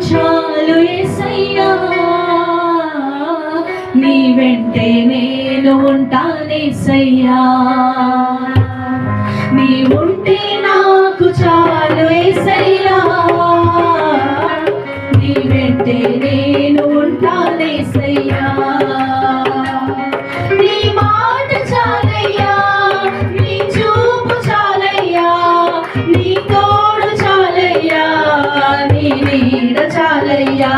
చాలు యేసయ్యా, నీ వెంటే నేను ఉంటానేసయ్యా, నీ ఉంటే నాకు చాలు యేసయ్యా, నీ వెంటే నేను ఉంటానేసయ్యా, నీ మాట చాలయ్యా, నీ చూపు చాలయ్యా, నీ తోడు చాలయ్యా, నీ నీడ చాలయ్యా.